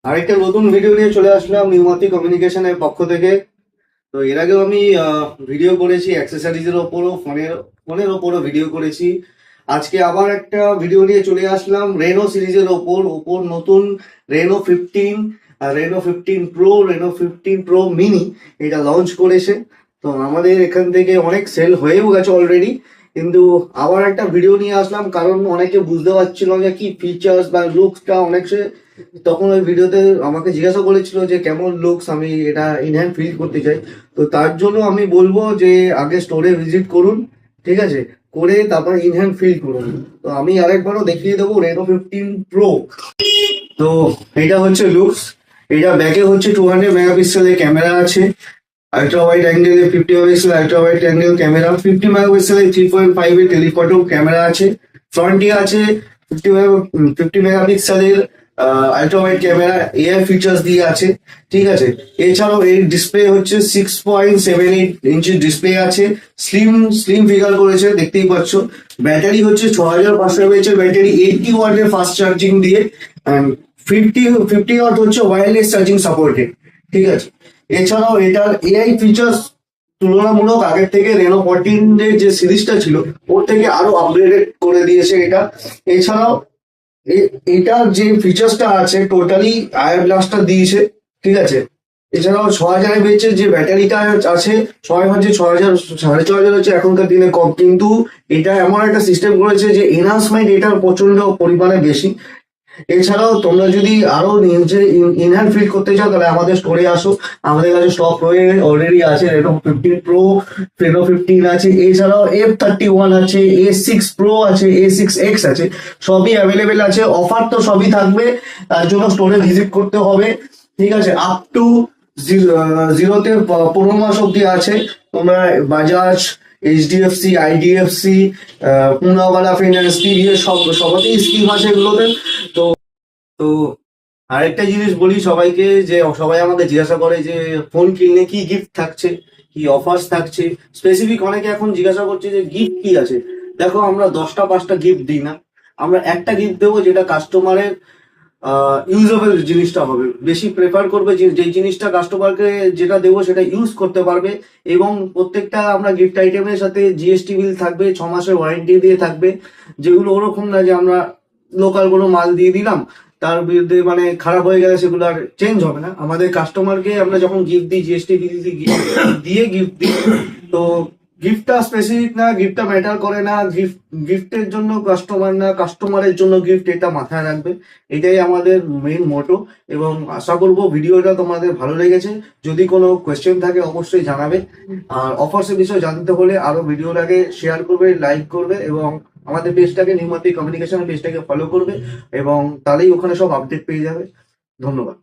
আরেকটা নতুন ভিডিও নিয়ে চলে আসলাম নিউমাতি কমিউনিকেশনের পক্ষ থেকে। তো এর আগেও আমি ভিডিও করেছি অ্যাক্সেসরিজের ওপরও, ফোনের ওপরও ভিডিও করেছি। আজকে আবার একটা ভিডিও নিয়ে চলে আসলাম রেনো সিরিজের ওপর নতুন Reno 15, Reno 15 pro, Reno 15 pro mini এটা লঞ্চ করেছে। তো আমাদের এখান থেকে অনেক সেল হয়েও গেছে অলরেডি, কিন্তু আবার একটা ভিডিও নিয়ে আসলাম কারণ অনেকে বুঝতে পারছিল যে কি ফিচার্স বা লুকসটা। তখন ওই ভিডিওতে আমাকে জিজ্ঞাসা করেছিল যে কেমন লুকস, আমি এটা ইনহ্যান্ড ফিল করতে চাই। তো তার জন্য আমি বলবো যে আগে স্টোরে ভিজিট করুন, ঠিক আছে, করে তারপর ইনহ্যান্ড ফিল করুন। তো আমি আরেকবারও দেখিয়ে দেবো রেনো 15 প্রো। তো এটা হচ্ছে লুকস। এটা ব্যাকে হচ্ছে 200 মেগাপিক্সেলের ক্যামেরা আছে, আল্ট্রা ওয়াইড অ্যাঙ্গেলে 50 megapixel ultra wide angle camera, 50 মেগাপিক্সেলের 3.5 টেলিফটো ক্যামেরা আছে। ফ্রন্টে আছে 50 মেগাপিক্সেলের ultra wide camera, AI features দিয়ে আছে, ঠিক আছে। এছাড়াও এই ডিসপ্লে হচ্ছে 6.78 ইঞ্চি ডিসপ্লে আছে, স্লিম স্লিম ফিগার করেছে, দেখতেই পাচ্ছ। ব্যাটারি হচ্ছে 6500 mAh এর ব্যাটারি, 80 ওয়াটের ফাস্ট চার্জিং দিয়ে, 50 ওয়াট হচ্ছে ওয়্যারলেস চার্জিং সাপোর্টেড, ঠিক আছে। এছাড়াও এটার এআই ফিচার্স তুলনামূলক আগের থেকে রেনো 14 এর যে সিরিজটা ছিল ওর থেকে আরো আপগ্রেডেড করে দিয়েছে এটা। এছাড়াও এটার যে ফিচার্সটা আছে টোটালি আয়ার ব্লাস্টার দিয়েছে, ঠিক আছে। এছাড়াও 6000 mAh যে ব্যাটারিটা আছে, সবাই ভাবছে 6000 6500 হচ্ছে এখনকার দিনে কম, কিন্তু এটা এমন একটা সিস্টেম করেছে যে এনহান্সমেন্ট এটার প্রচন্ড পরিমাণে বেশি। এছাড়াও তোমরা যদি আরো নিজে ইনহ্যান্ড ফিল করতে চাও তাহলে আমাদের স্টোরে আসো, আমাদের কাছে স্টক হয়ে অলরেডি আছে। রেনো 15 প্রো, রেনো 15 আছে, এছাড়াও F31 আছে, A6 প্রো আছে, A6X আছে, সবই অ্যাভেলেবেল আছে। অফার তো সবই থাকবে, তার জন্য স্টোরে ভিজিট করতে হবে, ঠিক আছে। আপ টু জিরোতে 15 মাস অব্দি আছে। তোমরা Bajaj, HDFC, IDFC, Poonawalla finance, TVS সবাতেই স্কিম আছে এগুলোতে। তো তো আরেকটা জিনিস বলি সবাইকে, যে সবাই আমাকে জিজ্ঞাসা করে যে ফোন কিনলে কি গিফট থাকছে, কি অফার্স থাকছে। স্পেসিফিক অনেকে এখন জিজ্ঞাসা করছে যে গিফট কি আছে। দেখো, আমরা 10টা 5টা গিফট দিই না, আমরা একটা গিফট দেবো যেটা কাস্টমারের ইউজেবল জিনিসটা হবে। বেশি প্রেফার করবে যে জিনিসটা কাস্টমারকে যেটা দেবো সেটা ইউজ করতে পারবে। এবং প্রত্যেকটা আমরা গিফট আইটেমের সাথে জিএসটি বিল থাকবে, 6 মাসের ওয়ারেন্টি দিয়ে থাকবে। যেগুলো ওরকম না যে আমরা লোকাল কোনো মাল দিয়ে দিলাম, তার বিরুদ্ধে মানে খারাপ হয়ে গেলে সেগুলো আর চেঞ্জ হবে না। আমাদের কাস্টমারকে আমরা যখন গিফট দিই জিএসটি বিল দিয়ে গিফট দিই। তো গিফটটা স্পেসিফিক না, গিফটটা ম্যাটার করে না, গিফটের জন্য কাস্টমার না, কাস্টমারের জন্য গিফট, এটা মাথায় রাখবে। এটাই আমাদের মেইন মোটো। এবং আশা করবো ভিডিওটা তোমাদের ভালো লেগেছে। যদি কোনো কোয়েশ্চেন থাকে অবশ্যই জানাবে। আর অফার্সের বিষয়ে জানতে হলে আরো ভিডিওটাকে শেয়ার করবে, লাইক করবে, এবং আমাদের পেজটাকে নিউমাতি কমিউনিকেশন পেজটাকে ফলো করবে, এবং তাহলেই ওখানে সব আপডেট পেয়ে যাবে। ধন্যবাদ।